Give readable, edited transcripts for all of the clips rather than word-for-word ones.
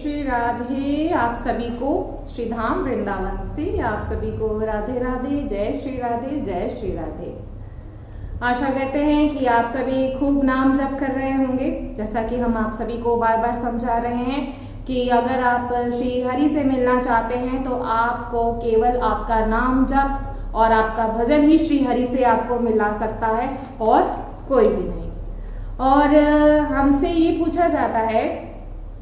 श्री राधे। आप सभी को श्री धाम वृंदावन से आप सभी को राधे राधे। जय श्री राधे, जय श्री राधे। आशा करते हैं कि आप सभी खूब नाम जप कर रहे होंगे। जैसा कि हम आप सभी को बार बार समझा रहे हैं कि अगर आप श्री हरि से मिलना चाहते हैं तो आपको केवल आपका नाम जप और आपका भजन ही श्री हरि से आपको मिला सकता है और कोई भी नहीं। और हमसे ये पूछा जाता है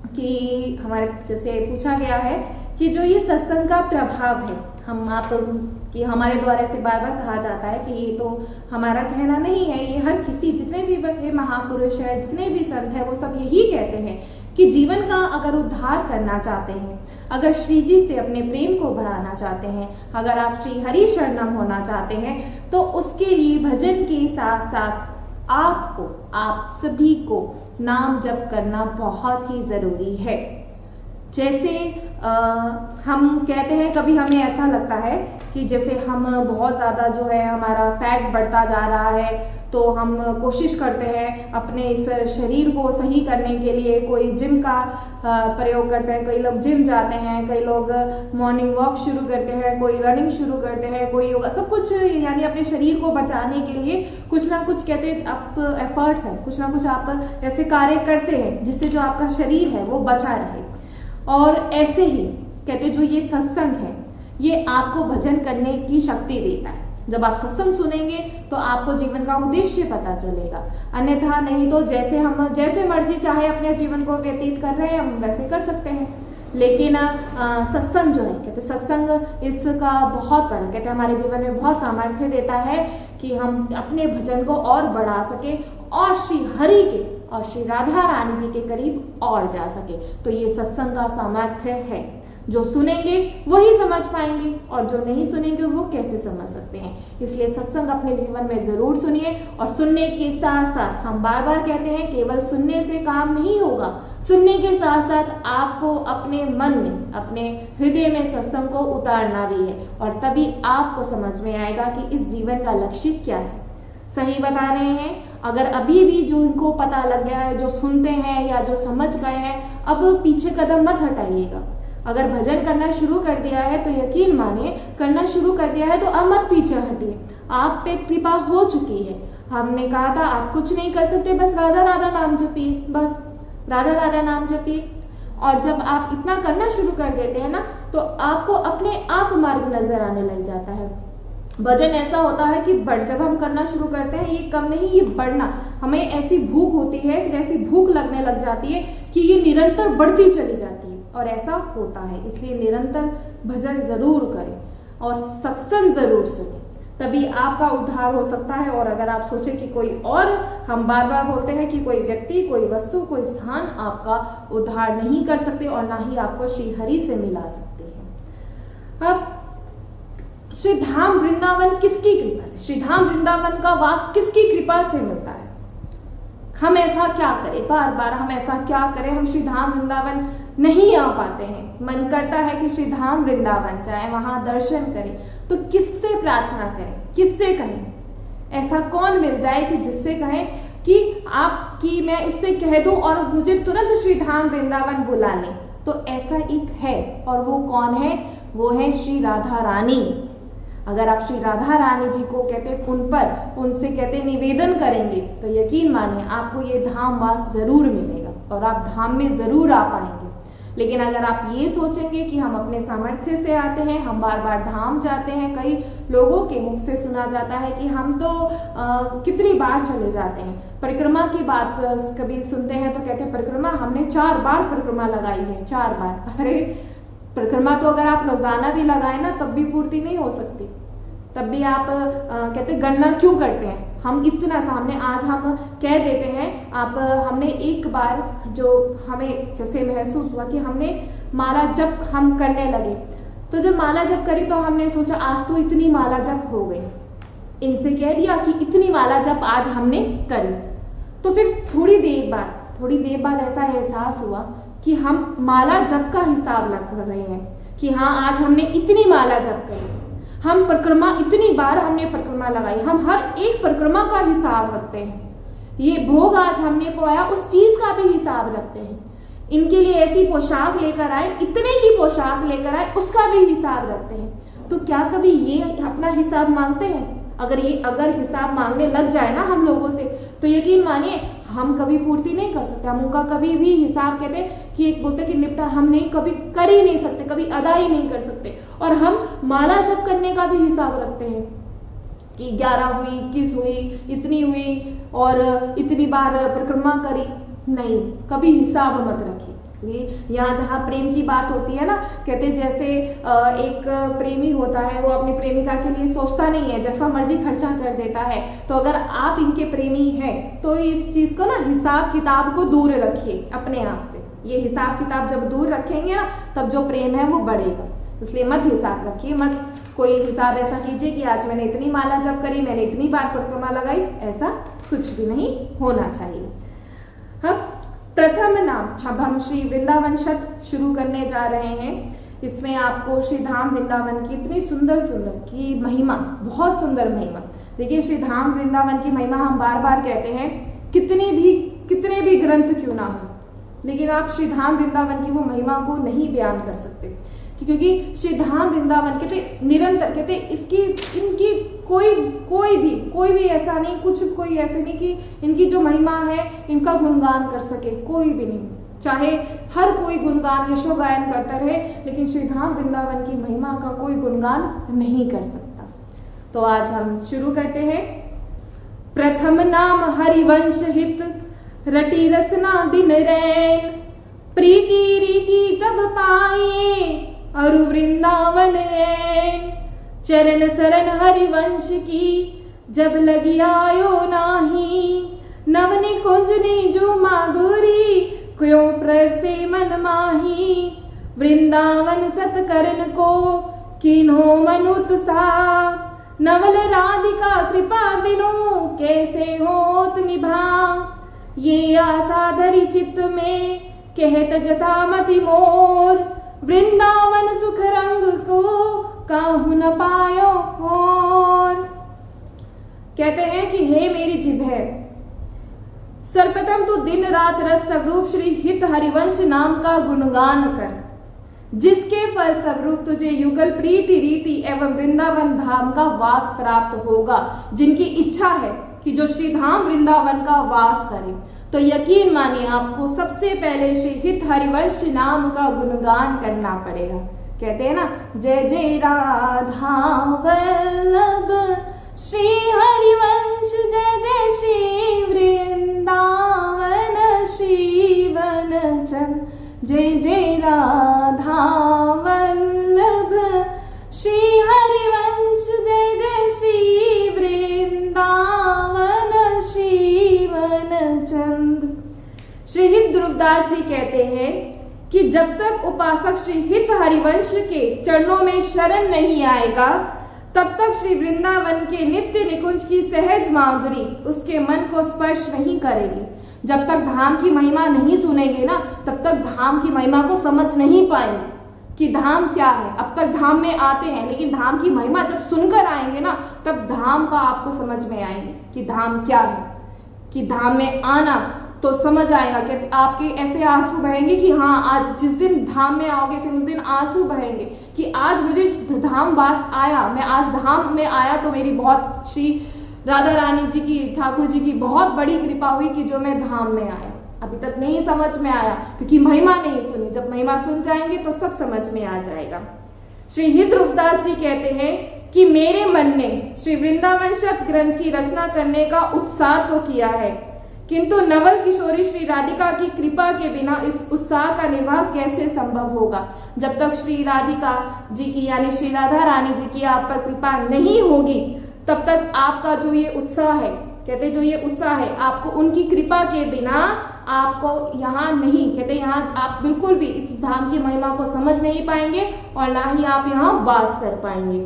कि हमारे जैसे पूछा गया है कि जो ये सत्संग का प्रभाव है, हम आप कि हमारे द्वारा से बार बार कहा जाता है कि ये तो हमारा कहना नहीं है, ये हर किसी जितने भी महापुरुष है, जितने भी संत है, वो सब यही कहते हैं कि जीवन का अगर उद्धार करना चाहते हैं, अगर श्री जी से अपने प्रेम को बढ़ाना चाहते हैं, अगर आप श्री हरि शरणम होना चाहते हैं तो उसके लिए भजन के साथ साथ आपको, आप सभी को नाम जप करना बहुत ही ज़रूरी है। जैसे हम कहते हैं, कभी हमें ऐसा लगता है कि जैसे हम बहुत ज़्यादा जो है हमारा फैट बढ़ता जा रहा है, तो हम कोशिश करते हैं अपने इस शरीर को सही करने के लिए कोई जिम का प्रयोग करते हैं। कई लोग जिम जाते हैं, कई लोग मॉर्निंग वॉक शुरू करते हैं, कोई रनिंग शुरू करते हैं, कोई योगा, सब कुछ यानी अपने शरीर को बचाने के लिए कुछ ना कुछ कहते हैं आप एफर्ट्स हैं, कुछ ना कुछ आप ऐसे कार्य करते हैं जिससे जो आपका शरीर है वो बचा रहे। और ऐसे ही कहते जो ये सत्संग है ये आपको भजन करने की शक्ति देता है। जब आप सत्संग सुनेंगे तो आपको जीवन का उद्देश्य पता चलेगा, अन्यथा नहीं तो जैसे मर्जी चाहे अपने जीवन को व्यतीत कर रहे हैं, हम वैसे कर सकते हैं। लेकिन सत्संग जो है, कहते सत्संग इसका बहुत बड़ा, कहते हमारे जीवन में बहुत सामर्थ्य देता है कि हम अपने भजन को और बढ़ा सके और श्री हरि के और श्री राधा रानी जी के करीब और जा सके। तो ये सत्संग का सामर्थ्य है। जो सुनेंगे वही समझ पाएंगे और जो नहीं सुनेंगे वो कैसे समझ सकते हैं। इसलिए सत्संग अपने जीवन में ज़रूर सुनिए। और सुनने के साथ साथ हम बार बार कहते हैं केवल सुनने से काम नहीं होगा, सुनने के साथ साथ आपको अपने मन में, अपने हृदय में सत्संग को उतारना भी है। और तभी आपको समझ में आएगा कि इस जीवन का लक्ष्य क्या है। सही बता रहे हैं। अगर अभी भी जो इनको पता लग गया है, जो सुनते हैं या जो समझ गए हैं, अब पीछे कदम मत हटाइएगा। अगर भजन करना शुरू कर दिया है तो यकीन मानिए, करना शुरू कर दिया है तो अब मत पीछे हटिए। आप पे कृपा हो चुकी है। हमने कहा था आप कुछ नहीं कर सकते, बस राधा राधा नाम जपिए, बस राधा राधा नाम जपिए। और जब आप इतना करना शुरू कर देते हैं ना तो आपको अपने आप मार्ग नजर आने लग जाता है। भजन ऐसा होता है कि जब हम करना शुरू करते हैं, ये कम नहीं, ये बढ़ना, हमें ऐसी भूख होती है, फिर ऐसी भूख लगने लग जाती है कि ये निरंतर बढ़ती चली जाती है। और ऐसा होता है, इसलिए निरंतर भजन जरूर करें और सत्संग जरूर सुनें, तभी आपका उद्धार हो सकता है। और अगर आप सोचें कि कोई और, हम बार बार बोलते हैं कि कोई व्यक्ति, कोई वस्तु, कोई स्थान आपका उद्धार नहीं कर सकते और ना ही आपको श्री हरि से मिला सकते हैं। अब श्री धाम वृंदावन किसकी कृपा से, श्री धाम वृंदावन का वास किसकी कृपा से मिलता है? हम ऐसा क्या करें, बार बार हम ऐसा क्या करें, हम श्री धाम वृंदावन नहीं आ पाते हैं। मन करता है कि श्री धाम वृंदावन जाए, वहां दर्शन करें, तो किससे प्रार्थना करें, किससे कहें? ऐसा कौन मिल जाए कि जिससे कहें कि मैं उससे कह दूं और मुझे तुरंत श्री धाम वृंदावन बुला लें? तो ऐसा एक है, और वो कौन है? वो है श्री राधा रानी। अगर आप श्री राधा रानी जी को कहते उनसे कहते निवेदन करेंगे तो यकीन मानिए आपको ये धाम वास जरूर मिलेगा और आप धाम में जरूर आ पाएंगे। लेकिन अगर आप ये सोचेंगे कि हम अपने सामर्थ्य से आते हैं, हम बार बार धाम जाते हैं, कई लोगों के मुख से सुना जाता है कि हम तो कितनी बार चले जाते हैं। परिक्रमा की बात कभी सुनते हैं तो कहते हैं परिक्रमा हमने 4 बार परिक्रमा लगाई है, 4 बार। अरे परिक्रमा तो अगर आप रोजाना भी लगाए ना तब भी पूर्ति नहीं हो सकती, तब भी आप कहते गणना क्यों करते हैं? हम इतना सामने आज हम कह देते हैं हमने एक बार जो हमें जैसे महसूस हुआ कि हमने माला जप हम करने लगे, तो जब माला जप करी तो हमने सोचा आज तो इतनी माला जप हो गई, इनसे कह दिया कि इतनी माला जप आज हमने करी। तो फिर थोड़ी देर बाद ऐसा एहसास हुआ कि हम माला जप का हिसाब रख रहे हैं कि हाँ आज हमने इतनी माला जप करी, हम परिक्रमा इतनी बार हमने परिक्रमा लगाई, हम हर एक परिक्रमा का हिसाब रखते हैं। ये भोग आज हमने पाया उस चीज का भी हिसाब रखते हैं। इनके लिए ऐसी पोशाक लेकर आए, इतने की पोशाक लेकर आए, उसका भी हिसाब रखते हैं। तो क्या कभी ये अपना हिसाब मांगते हैं? अगर हिसाब मांगने लग जाए ना हम लोगों से, तो यकीन मानिए हम कभी पूर्ति नहीं कर सकते। हम उनका कभी भी हिसाब कहते हैं कि एक बोलते कि निपटा हम नहीं कभी कर ही नहीं सकते, कभी अदा ही नहीं कर सकते। और हम माला जप करने का भी हिसाब रखते हैं कि 11 हुई, 21 हुई, इतनी हुई और इतनी बार परिक्रमा करी। नहीं, कभी हिसाब मत रखिए। यहाँ जहाँ प्रेम की बात होती है ना, कहते जैसे एक प्रेमी होता है, वो अपनी प्रेमिका के लिए सोचता नहीं है, जैसा मर्जी खर्चा कर देता है। तो अगर आप इनके प्रेमी हैं तो इस चीज को ना, हिसाब किताब को दूर रखिए अपने आप से। ये हिसाब किताब जब दूर रखेंगे ना, तब जो प्रेम है वो बढ़ेगा। इसलिए मत हिसाब रखिए, मत कोई हिसाब ऐसा कीजिए कि आज मैंने इतनी माला जप करी, मैंने इतनी बार परिक्रमा लगाई, ऐसा कुछ भी नहीं होना चाहिए। अब प्रथम नाम, हम श्री वृंदावन शत शुरू करने जा रहे हैं। इसमें आपको श्री धाम वृंदावन की इतनी सुंदर सुंदर की महिमा, बहुत सुंदर महिमा। देखिए, श्री धाम वृंदावन की महिमा हम बार बार कहते हैं, कितने भी ग्रंथ क्यों ना हो, लेकिन आप श्री धाम वृंदावन की वो महिमा को नहीं बयान कर सकते। क्योंकि श्री धाम वृंदावन कहते निरंतर, कहते इनकी कोई भी ऐसा नहीं, कोई ऐसे नहीं कि इनकी जो महिमा है इनका गुणगान कर सके, कोई भी नहीं। चाहे हर कोई गुणगान यशो गायन करता रहे, लेकिन श्री धाम वृंदावन की महिमा का कोई गुणगान नहीं कर सकता। तो आज हम शुरू करते हैं। प्रथम नाम हरिवंश हित, रटी रसना दिन रैन, प्रीति रीति तब पाए अरु वृंदावन ऐन। चरण सरन हरिवंश की जब लगी आयो नाही, नवनी कुंजनी जो माधुरी क्यों प्रसे मन माही। वृंदावन सतकरण को किन्हो मन उत्साह, नवल राधिका कृपा बिनु कैसे होत निभा। ये आशा धरी चित्त में कहत जथा मति मोर, वृंदावन सुख रंग को काहू न पायो और। कहते हैं कि हे मेरी जिह्वे, सर्वप्रथम तू दिन रात रस स्वरूप श्री हित हरिवंश नाम का गुणगान कर, जिसके फल स्वरूप तुझे युगल प्रीति रीति एवं वृंदावन धाम का वास प्राप्त होगा। जिनकी इच्छा है कि जो श्री धाम वृंदावन का वास करे, तो यकीन मानिए आपको सबसे पहले श्री हित हरिवंश नाम का गुणगान करना पड़ेगा। कहते हैं ना, जय जय राधा वल्लभ श्री हरिवंश, जय जय श्री वृंदावन श्री वनचंद, जय जय राधा वल्लभ श्री हरिवंश, जय जय श्री वृंदावन श्री वनचंद। श्री हित ध्रुवदास जी कहते हैं कि जब तक उपासक श्री हित हरिवंश के चरणों में शरण नहीं आएगा, तब तक श्री वृंदावन के नित्य निकुंज की सहज माधुरी उसके मन को स्पर्श नहीं करेगी। जब तक धाम की महिमा नहीं सुनेंगे ना, तब तक धाम की महिमा को समझ नहीं पाएंगे कि धाम क्या है। अब तक धाम में आते हैं, लेकिन धाम की महिमा जब सुनकर आएंगे ना, तब धाम का आपको समझ में आएंगे कि धाम क्या है। कि धाम में आना तो समझ आएगा कि आपके ऐसे आंसू बहेंगे कि हाँ, आज जिस दिन धाम में आओगे फिर उस दिन आंसू बहेंगे कि आज मुझे धाम वास आया, मैं आज धाम में आया तो मेरी बहुत श्री राधा रानी जी की, ठाकुर जी की बहुत बड़ी कृपा हुई कि जो मैं धाम में आया। अभी तक नहीं समझ में आया क्योंकि महिमा नहीं सुनी। जब महिमा सुन जाएंगे तो सब समझ में आ जाएगा। श्री हित ध्रुवदास जी कहते हैं कि मेरे मन ने श्री वृंदावन शत ग्रंथ की रचना करने का उत्साह तो किया है, किंतु नवल किशोरी श्री राधिका की कृपा के बिना इस उत्साह का निर्वाह कैसे संभव होगा। जब तक श्री राधिका जी की यानी श्री राधा रानी जी की आप पर कृपा नहीं होगी, तब तक आपका जो ये उत्साह है, कहते जो ये उत्साह है, आपको उनकी कृपा के बिना आपको यहाँ नहीं, कहते यहाँ आप बिल्कुल भी इस धाम की महिमा को समझ नहीं पाएंगे और ना ही आप यहाँ वास कर पाएंगे।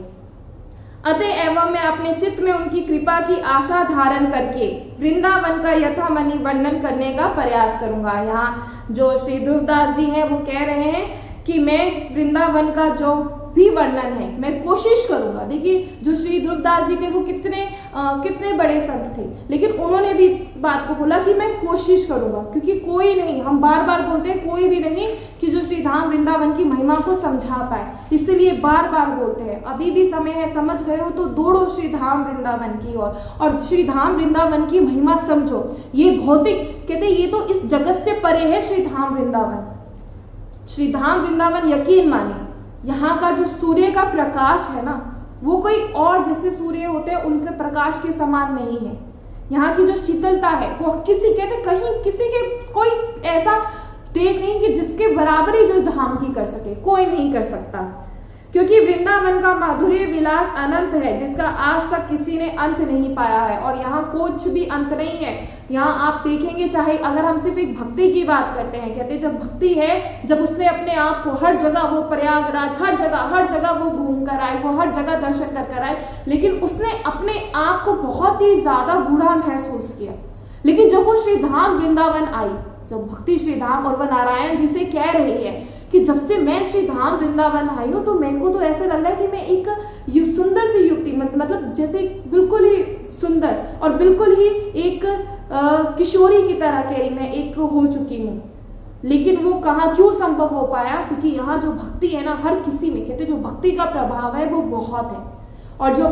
अतः एवं मैं अपने चित्त में उनकी कृपा की आशा धारण करके वृंदावन का यथामनि वर्णन करने का प्रयास करूंगा। यहाँ जो श्री ध्रुवदास जी हैं वो कह रहे हैं कि मैं वृंदावन का जो भी वर्णन है, मैं कोशिश करूंगा। देखिए जो श्री ध्रुवदास जी थे वो कितने बड़े संत थे, लेकिन उन्होंने भी इस बात को बोला कि मैं कोशिश करूंगा, क्योंकि कोई नहीं, हम बार बार बोलते हैं कोई भी नहीं कि जो श्री धाम वृंदावन की महिमा को समझा पाए, इसलिए बार बार बोलते हैं। अभी भी समय है, समझ गए हो तो दौड़ो श्री धाम वृंदावन की ओर और श्री धाम वृंदावन की महिमा समझो। ये भौतिक, कहते ये तो इस जगत से परे है श्री धाम वृंदावन। श्री धाम वृंदावन, यकीन माने यहाँ का जो सूर्य का प्रकाश है ना, वो कोई और जैसे सूर्य होते हैं उनके प्रकाश के समान नहीं है। यहाँ की जो शीतलता है वो कहीं किसी के कोई ऐसा देश नहीं कि जिसके बराबरी जो धाम की कर सके, कोई नहीं कर सकता। क्योंकि वृंदावन का माधुर्य विलास अनंत है, जिसका आज तक किसी ने अंत नहीं पाया है, और यहाँ कुछ भी अंत नहीं है। यहाँ आप देखेंगे, चाहे अगर हम सिर्फ एक भक्ति की बात करते हैं, कहते जब भक्ति है, जब उसने अपने आप को हर जगह, वो प्रयागराज हर जगह वो घूम कर आए, वो हर जगह दर्शन कर आए, लेकिन उसने अपने आप को बहुत ही ज्यादा बूढ़ा महसूस किया। लेकिन जब वो श्री धाम वृंदावन आई, जब भक्ति श्री धाम, और वह नारायण जी से कह रही है कि जब से मैं श्री धाम वृंदावन आई हूँ तो मेरे को तो ऐसा लग रहा है कि मैं एक सुंदर सी युवती, मतलब जैसे बिल्कुल ही सुंदर और बिल्कुल ही एक किशोरी की तरह कह रही मैं एक हो चुकी हूँ। लेकिन वो कहाँ, क्यों संभव हो पाया? क्योंकि यहाँ जो भक्ति है ना, हर किसी में, कहते जो भक्ति का प्रभाव है वो बहुत है। और जो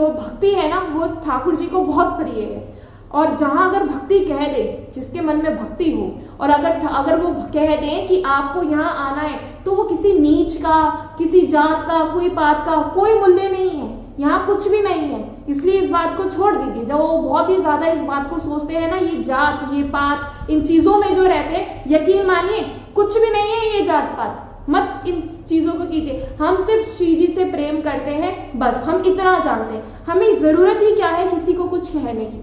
भक्ति है ना, वो ठाकुर जी को बहुत प्रिय है। और जहां अगर भक्ति कह दे, जिसके मन में भक्ति हो, और अगर वो कह दें कि आपको यहाँ आना है, तो वो किसी नीच का, किसी जात का, कोई पात का कोई मूल्य नहीं है, यहाँ कुछ भी नहीं है। इसलिए इस बात को छोड़ दीजिए। जब वो बहुत ही ज्यादा इस बात को सोचते हैं ना, ये जात, ये पात, इन चीजों में जो रहते हैं, यकीन मानिए कुछ भी नहीं है ये जात पात, मत इन चीजों को कीजिए। हम सिर्फ श्री जी से प्रेम करते हैं, बस हम इतना जानते हैं। हमें जरूरत ही क्या है किसी को कुछ कहने की।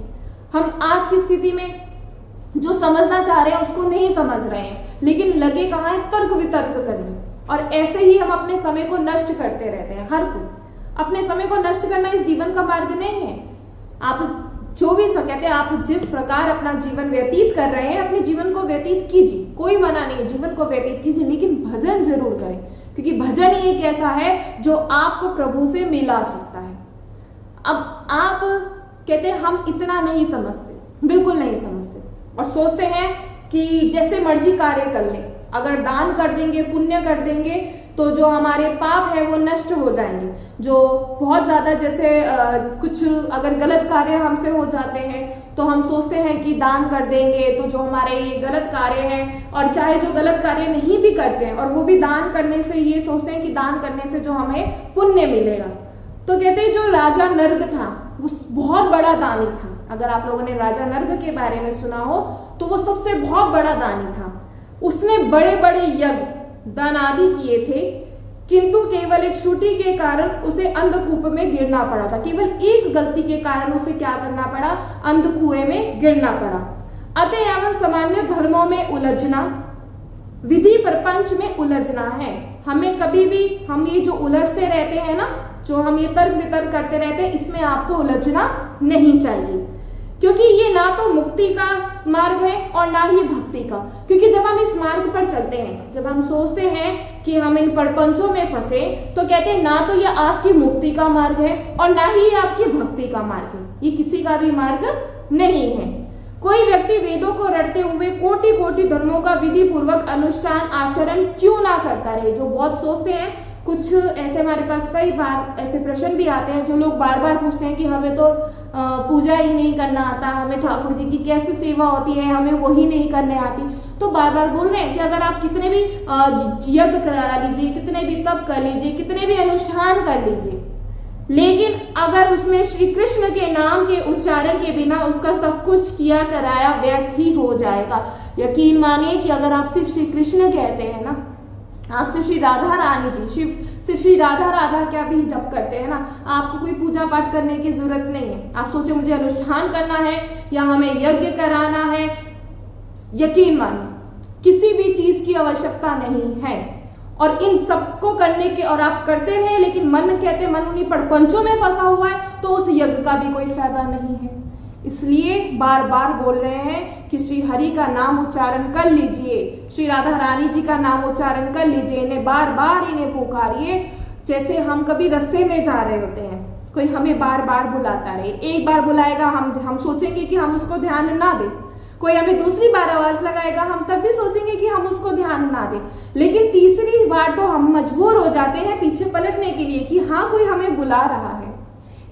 हम आज की स्थिति में जो समझना चाह रहे हैं उसको नहीं समझ रहे हैं, लेकिन लगे कहाँ है तर्क वितर्क करने, और ऐसे ही हम अपने समय को नष्ट करते रहते हैं। हर कोई अपने समय को नष्ट करना इस जीवन का मार्ग नहीं है। आप जो भी कहते हैं, आप जिस प्रकार अपना जीवन व्यतीत कर रहे हैं, अपने जीवन को व्यतीत कीजिए, कोई मना नहीं, जीवन को व्यतीत कीजिए, लेकिन भजन जरूर करें, क्योंकि भजन ही एक ऐसा है जो आपको प्रभु से मिला सकता है। अब आप कहते हैं हम इतना नहीं समझते, बिल्कुल नहीं समझते, और सोचते हैं कि जैसे मर्जी कार्य कर लें, अगर दान कर देंगे, पुण्य कर देंगे तो जो हमारे पाप है वो नष्ट हो जाएंगे। जो बहुत ज़्यादा जैसे कुछ अगर गलत कार्य हमसे हो जाते हैं तो हम सोचते हैं कि दान कर देंगे तो जो हमारे ये गलत कार्य हैं, और चाहे जो गलत कार्य नहीं भी करते हैं और वो भी दान करने से ये सोचते हैं कि दान करने से जो हमें पुण्य मिलेगा। तो कहते हैं जो राजा नर्ग था वो बहुत बड़ा दानी था। अगर आप लोगों ने राजा नर्ग के बारे में सुना हो तो वो सबसे बहुत बड़ा दानी था। उसने बड़े बड़े यज्ञ दान आदि किए थे, किंतु केवल एक त्रुटि के कारण उसे अंधकूप में गिरना पड़ा था। केवल एक गलती के कारण उसे क्या करना पड़ा? अंधकुएं में गिरना पड़ा। अतएव सामान्य धर्मों में उलझना, विधि प्रपंच में उलझना है। हमें कभी भी, हम ये जो उलझते रहते हैं ना, जो हम ये तर्क वितर्क करते रहते हैं, इसमें आपको उलझना नहीं चाहिए, क्योंकि ये ना तो मुक्ति का मार्ग है और ना ही भक्ति का। क्योंकि जब हम इस मार्ग पर चलते हैं, जब हम सोचते हैं कि हम इन प्रपंचों में फंसे, तो कहते हैं ना तो ये आपकी मुक्ति का मार्ग है और ना ही आपकी भक्ति का मार्ग है, ये किसी का भी मार्ग नहीं है। कोई व्यक्ति वेदों को रटते हुए कोटि कोटि धर्मों का विधि पूर्वक अनुष्ठान आचरण क्यों ना करता रहे। जो बहुत सोचते हैं, कुछ ऐसे हमारे पास कई बार ऐसे प्रश्न भी आते हैं, जो लोग बार बार पूछते हैं कि हमें तो पूजा ही नहीं करना आता, हमें ठाकुर जी की कैसे सेवा होती है, हमें वही नहीं करने आती। तो बार बार बोल रहे हैं कि अगर आप कितने भी यज्ञ करा लीजिए, कितने भी तप कर लीजिए, कितने भी अनुष्ठान कर लीजिए, लेकिन अगर उसमें श्री कृष्ण के नाम के उच्चारण के बिना उसका सब कुछ किया कराया व्यर्थ ही हो जाएगा। यकीन मानिए कि अगर आप सिर्फ श्री कृष्ण कहते हैं ना, आप सिर्फ श्री राधा रानी जी, सिर्फ श्री राधा राधा क्या भी जप करते हैं ना, आपको कोई पूजा पाठ करने की जरूरत नहीं है। आप सोचे मुझे अनुष्ठान करना है या हमें यज्ञ कराना है, यकीन मानिए किसी भी चीज की आवश्यकता नहीं है। और इन सबको करने के, और आप करते रहे, लेकिन मन कहते मन उन्हीं प्रपंचों में फंसा हुआ है, तो उस यज्ञ का भी कोई फायदा नहीं है। इसलिए बार बार बोल रहे हैं कि श्री हरि का नाम उच्चारण कर लीजिए, श्री राधा रानी जी का नाम उच्चारण कर लीजिए, इन्हें बार बार इन्हें पुकारिए। जैसे हम कभी रास्ते में जा रहे होते हैं, कोई हमें बार बार बुलाता रहे, एक बार बुलाएगा हम सोचेंगे कि हम उसको ध्यान ना दें, कोई हमें दूसरी बार आवाज लगाएगा हम तब भी सोचेंगे कि हम उसको ध्यान ना दें, लेकिन तीसरी बार तो हम मजबूर हो जाते हैं पीछे पलटने के लिए कि हाँ कोई हमें बुला रहा है।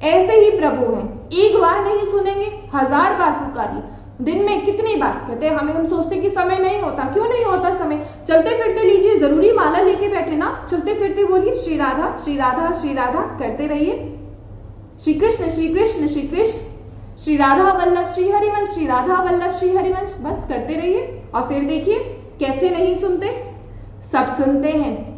ऐसे ही प्रभु हैं, एक बार नहीं सुनेंगे, 1000 बार पुकारिए। दिन में कितनी बार कहते हैं हम सोचते कि समय नहीं होता, क्यों नहीं होता समय? चलते फिरते लीजिए, जरूरी माला लेके बैठे ना, चलते फिरते बोलिए श्री राधा श्री राधा श्री राधा करते रहिए, श्री कृष्ण श्री कृष्ण श्री कृष्ण, श्री राधा वल्लभ श्री हरिवंश, श्री राधा वल्लभ श्री हरिवंश, बस करते रहिए। और फिर देखिए कैसे नहीं सुनते, सब सुनते हैं,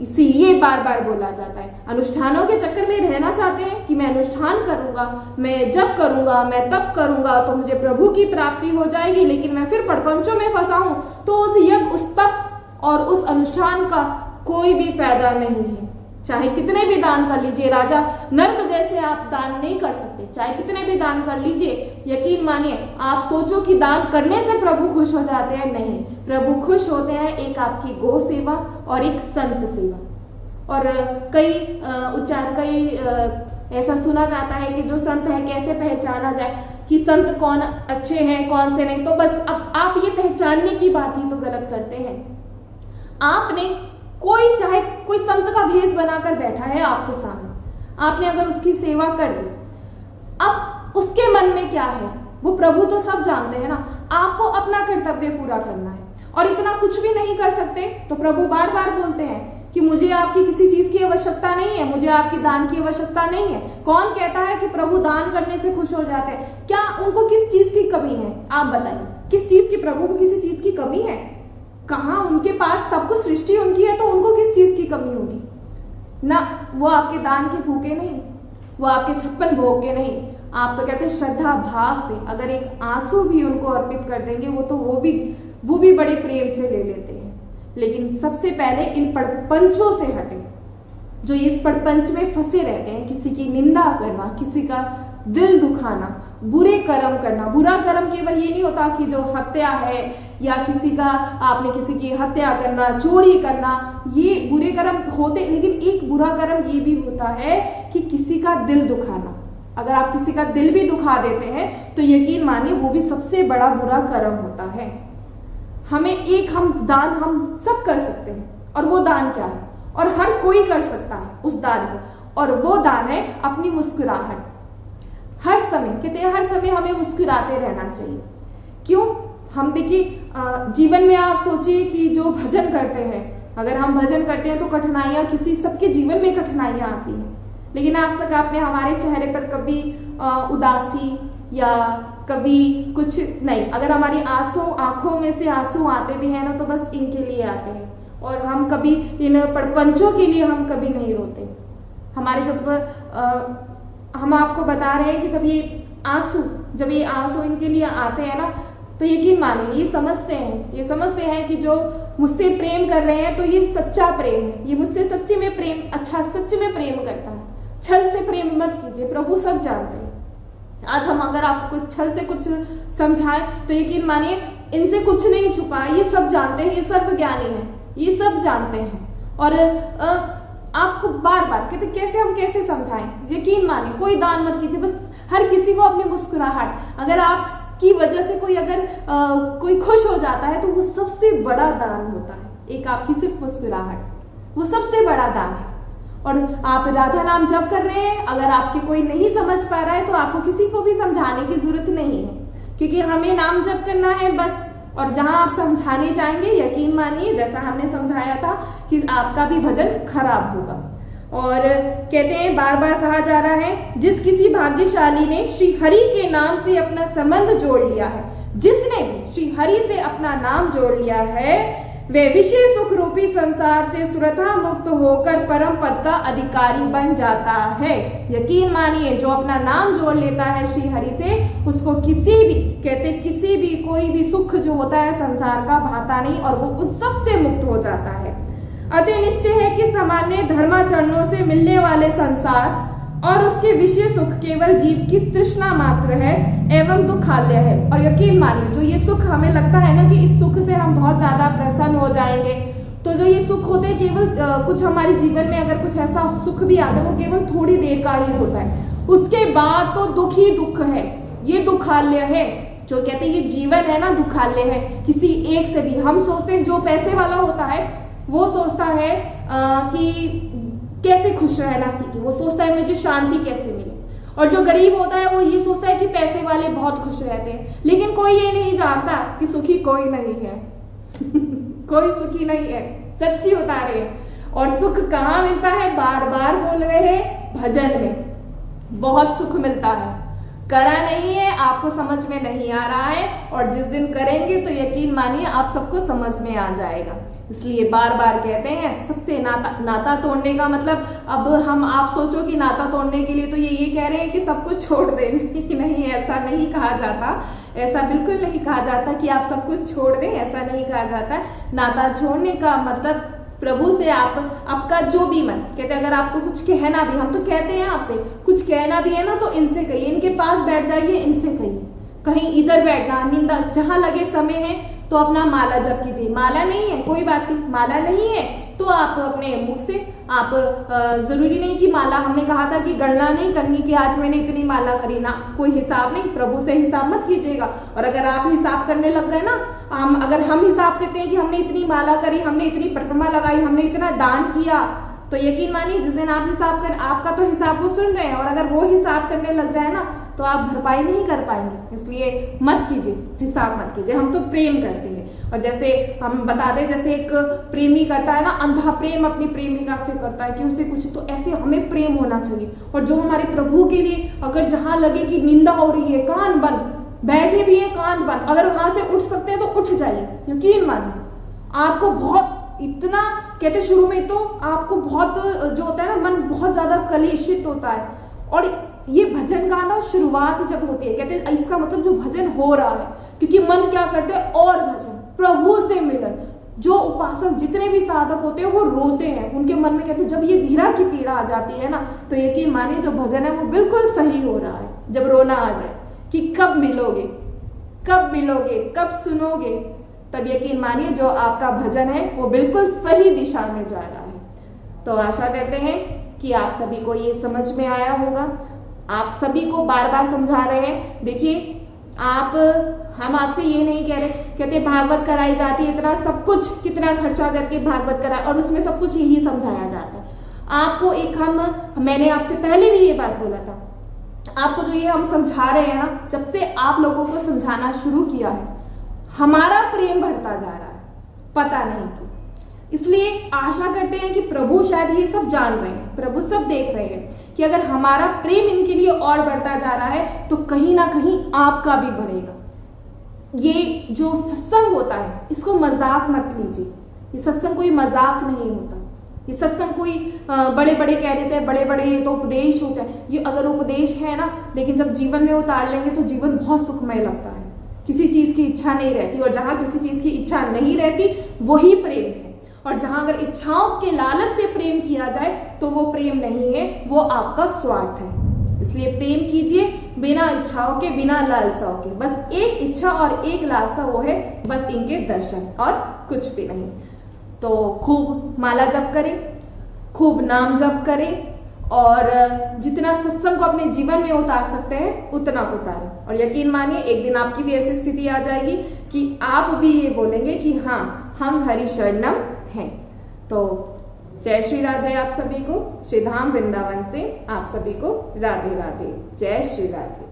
इसीलिए बार बार बोला जाता है। अनुष्ठानों के चक्कर में रहना चाहते हैं कि मैं अनुष्ठान करूंगा, मैं जब करूंगा, मैं तब करूंगा तो मुझे प्रभु की प्राप्ति हो जाएगी, लेकिन मैं फिर पड़पंचों में फंसा हूं तो उस यज्ञ, उस तप और उस अनुष्ठान का कोई भी फायदा नहीं है। चाहे कितने भी दान कर लीजिए, राजा नर्क जैसे आप दान नहीं कर सकते, चाहे कितने भी दान कर लीजिए, यकीन मानिए आप सोचो कि दान करने से प्रभु खुश हो जाते हैं, नहीं, प्रभु खुश होते हैं एक आपकी गौ सेवा और एक संत सेवा। और कई ऐसा सुना जाता है कि जो संत है कैसे पहचाना जाए कि संत कौन अच्छे हैं कौन से नहीं, तो बस अब आप ये पहचानने की बात ही तो गलत करते हैं। आपने चाहे कोई संत का भेष बनाकर बैठा है आपके सामने, आपने अगर उसकी सेवा कर दी, अब उसके मन में क्या है वो प्रभु तो सब जानते हैं ना, आपको अपना कर्तव्य पूरा करना है और इतना कुछ भी नहीं कर सकते तो प्रभु बार बार बोलते हैं कि मुझे आपकी किसी चीज की आवश्यकता नहीं है, मुझे आपकी दान की आवश्यकता नहीं है। कौन कहता है कि प्रभु दान करने से खुश हो जाते हैं? क्या उनको किस चीज की कमी है? आप बताइए, किस चीज की, प्रभु को किसी चीज की कमी है? कहाँ? उनके पास सब कुछ सृष्टि उनकी है, तो उनको किस चीज की कमी होगी ना? वो आपके दान के भूखे नहीं, वो आपके 56 भोग के नहीं। आप तो कहते हैं श्रद्धा भाव से अगर एक आंसू भी उनको अर्पित कर देंगे वो भी बड़े प्रेम से ले लेते हैं। लेकिन सबसे पहले इन पड़पंचों से हटें जो इस पड़पंच में फंसे रहते हैं, किसी की निंदा करना, किसी का दिल दुखाना, बुरे कर्म करना। बुरा कर्म केवल ये नहीं होता कि जो हत्या है या आपने किसी की हत्या करना, चोरी करना, ये बुरे कर्म होते, लेकिन एक बुरा कर्म ये भी होता है कि किसी का दिल दुखाना। अगर आप किसी का दिल भी दुखा देते हैं तो यकीन मानिए वो भी सबसे बड़ा बुरा कर्म होता है। हम दान हम सब कर सकते हैं, और वो दान क्या है? और हर कोई कर सकता है उस दान को, और वो दान है अपनी मुस्कुराहट। हर समय कहते हैं, हर समय हमें मुस्कुराते रहना चाहिए। क्यों? हम देखिए जीवन में आप सोचिए कि जो भजन करते हैं, अगर हम भजन करते हैं तो कठिनाइयाँ, सबके जीवन में कठिनाइयाँ आती हैं, लेकिन आज तक आपने हमारे चेहरे पर कभी उदासी या कभी कुछ नहीं, अगर हमारी आंखों में से आंसू आते भी हैं ना तो बस इनके लिए आते हैं, और हम कभी इन पड़पंचों के लिए हम कभी नहीं रोते। हमारे हम आपको बता रहे हैं कि जब ये आंसू इनके लिए आते हैं ना, तो यकीन मानिए ये समझते हैं कि जो मुझसे प्रेम कर रहे हैं तो ये सच्चा प्रेम है, ये मुझसे सच्ची में प्रेम करता है। छल से प्रेम मत कीजिए, प्रभु सब जानते हैं। आज हम अगर आपको छल से कुछ समझाएं तो यकीन मानिए इनसे कुछ नहीं छुपा है, ये सब जानते हैं, ये सर्वज्ञानी है, ये सब जानते हैं। और आपको बार बार कहते कैसे समझाएं? यकीन मानिए कोई दान मत कीजिए, बस हर किसी को अपनी मुस्कुराहट, अगर आपकी वजह से कोई खुश हो जाता है तो वो सबसे बड़ा दान होता है। एक आपकी सिर्फ मुस्कुराहट, वो सबसे बड़ा दान है। और आप राधा नाम जप कर रहे हैं, अगर आपके कोई नहीं समझ पा रहा है तो आपको किसी को भी समझाने की जरूरत नहीं है, क्योंकि हमें नाम जप करना है बस। और जहां आप समझाने जाएंगे, यकीन मानिए जैसा हमने समझाया था कि आपका भी भजन खराब होगा। और कहते हैं, बार बार कहा जा रहा है, जिस किसी भाग्यशाली ने श्री हरि के नाम से अपना संबंध जोड़ लिया है, जिसने भी श्री हरि से अपना नाम जोड़ लिया है, वे विषय सुख रूपी संसार से सुरता मुक्त होकर परम पद का अधिकारी बन जाता है। यकीन मानिए जो अपना नाम जोड़ लेता है श्री हरि से, उसको किसी भी कोई भी सुख जो होता है संसार का भाता नहीं, और वो उस सब से मुक्त हो जाता है। अतः निश्चय है कि सामान्य धर्माचरणों से मिलने वाले संसार और उसके विषय सुख केवल जीव की तृष्णा मात्र है एवं दुखालय है। और यकीन मानिए जो ये सुख हमें लगता है ना कि इस सुख से हम बहुत ज्यादा प्रसन्न हो जाएंगे, तो जो ये सुख होते हैं केवल कुछ हमारे जीवन में अगर कुछ ऐसा सुख भी आता है वो केवल थोड़ी देर का ही होता है, उसके बाद तो दुख ही दुख है, ये दुखालय है। जो कहते हैं ये जीवन है ना दुखालय है। किसी एक से भी हम सोचते हैं, जो पैसे वाला होता है वो सोचता है कि कैसे खुश रहना सीखे, वो सोचता है मुझे शांति कैसे मिले। और जो गरीब होता है वो ये सोचता है कि पैसे वाले बहुत खुश रहते हैं। लेकिन कोई ये नहीं जानता कि सुखी कोई नहीं है कोई सुखी नहीं है, सच्ची बता रहे हैं। और सुख कहाँ मिलता है, बार बार बोल रहे हैं, भजन में बहुत सुख मिलता है। करा नहीं है, आपको समझ में नहीं आ रहा है, और जिस दिन करेंगे तो यकीन मानिए आप सबको समझ में आ जाएगा। इसलिए बार बार कहते हैं सबसे नाता तोड़ने का मतलब, अब हम आप सोचो कि नाता तोड़ने के लिए तो ये कह रहे हैं कि सब कुछ छोड़ दें। नहीं, ऐसा नहीं कहा जाता, ऐसा बिल्कुल नहीं कहा जाता कि आप सब कुछ छोड़ दें, ऐसा नहीं कहा जाता। नाता छोड़ने का मतलब प्रभु से आपका जो भी मन कहते, अगर आपको कुछ कहना भी, हम तो कहते हैं आपसे कुछ कहना भी है ना तो इनसे कहिए, इनके पास बैठ जाइए, इनसे कहिए। कहीं इधर बैठना, निंदा, जहां लगे समय है तो अपना माला जप कीजिए। माला नहीं है कोई बात नहीं, माला नहीं है तो आप अपने मुख से आप जरूरी नहीं कि माला, हमने कहा था कि गणना नहीं करनी कि आज मैंने इतनी माला करी ना, कोई हिसाब नहीं, प्रभु से हिसाब मत कीजिएगा। और अगर आप हिसाब करने लग गए ना, अगर हम हिसाब करते हैं कि हमने इतनी माला करी, हमने इतनी परिक्रमा लगाई, हमने इतना दान किया, तो यकीन मानिए जिस दिन आप हिसाब कर, आपका तो हिसाब वो सुन रहे हैं, और अगर वो हिसाब करने लग जाए ना तो आप भरपाई नहीं कर पाएंगे। इसलिए मत कीजिए, हिसाब मत कीजिए। हम तो प्रेम करते हैं, और जैसे हम बता दें, जैसे एक प्रेमी करता है ना, अंधा प्रेम अपनी प्रेमिका से करता है कि उसे कुछ, तो ऐसे हमें प्रेम होना चाहिए। और जो हमारे प्रभु के लिए, अगर जहां लगे कि निंदा हो रही है, कान बंद, बैठे भी है कान बंद, अगर वहां से उठ सकते हैं तो उठ जाइए। यकीन मानिए आपको बहुत, इतना कहते शुरू में तो आपको बहुत जो होता है ना, मन बहुत ज्यादा कलेशित होता है। और ये भजन गाना शुरुआत जब होती है, कहते हैं इसका मतलब जो भजन हो रहा है, क्योंकि मन क्या करते हैं, और भजन, प्रभु से मिलन। जो उपासक जितने भी साधक होते हैं वो रोते हैं, उनके मन में कहते हैं जब ये धीरा की पीड़ा आ जाती है ना, तो यकीन मानिए जो भजन है वो बिल्कुल सही हो रहा है। जब रोना आ जाए कि कब मिलोगे, कब मिलोगे, कब सुनोगे, तब यकीन मानिए जो आपका भजन है वो बिल्कुल सही दिशा में जा रहा है। तो आशा करते हैं कि आप सभी को ये समझ में आया होगा। आप सभी को बार बार समझा रहे हैं। देखिए हम आपसे ये नहीं कह रहे, कहते भागवत कराई जाती है, इतना सब कुछ कितना खर्चा करके भागवत कराए, और उसमें सब कुछ यही समझाया जाता है। आपको एक मैंने आपसे पहले भी ये बात बोला था, आपको जो ये हम समझा रहे हैं ना, जब से आप लोगों को समझाना शुरू किया है, हमारा प्रेम बढ़ता जा रहा है, पता नहीं क्यों। इसलिए आशा करते हैं कि प्रभु शायद ये सब जान रहे हैं, प्रभु सब देख रहे हैं कि अगर हमारा प्रेम इनके लिए और बढ़ता जा रहा है तो कहीं ना कहीं आपका भी बढ़ेगा। ये जो सत्संग होता है इसको मजाक मत लीजिए, ये सत्संग कोई मजाक नहीं होता। ये सत्संग कोई बड़े बड़े कह देते हैं, बड़े बड़े ये तो उपदेश होते हैं, ये अगर उपदेश है ना, लेकिन जब जीवन में उतार लेंगे तो जीवन बहुत सुखमय लगता है। किसी चीज की इच्छा नहीं रहती, और जहां किसी चीज की इच्छा नहीं रहती वही प्रेम है। और जहां अगर इच्छाओं के लालच से प्रेम किया जाए तो वो प्रेम नहीं है, वो आपका स्वार्थ है। इसलिए प्रेम कीजिए बिना इच्छाओं के, बिना लालसाओं के। बस एक इच्छा और एक लालसा, वो है बस इनके दर्शन, और कुछ भी नहीं। तो खूब माला जप करें, खूब नाम जप करें, और जितना सत्संग को अपने जीवन में उतार सकते हैं उतना उतारें। और यकीन मानिए एक दिन आपकी भी ऐसी स्थिति आ जाएगी कि आप भी ये बोलेंगे कि हाँ, हम हरि शरणम हैं। तो जय श्री राधे आप सभी को, श्री धाम वृंदावन से आप सभी को राधे राधे, जय श्री राधे।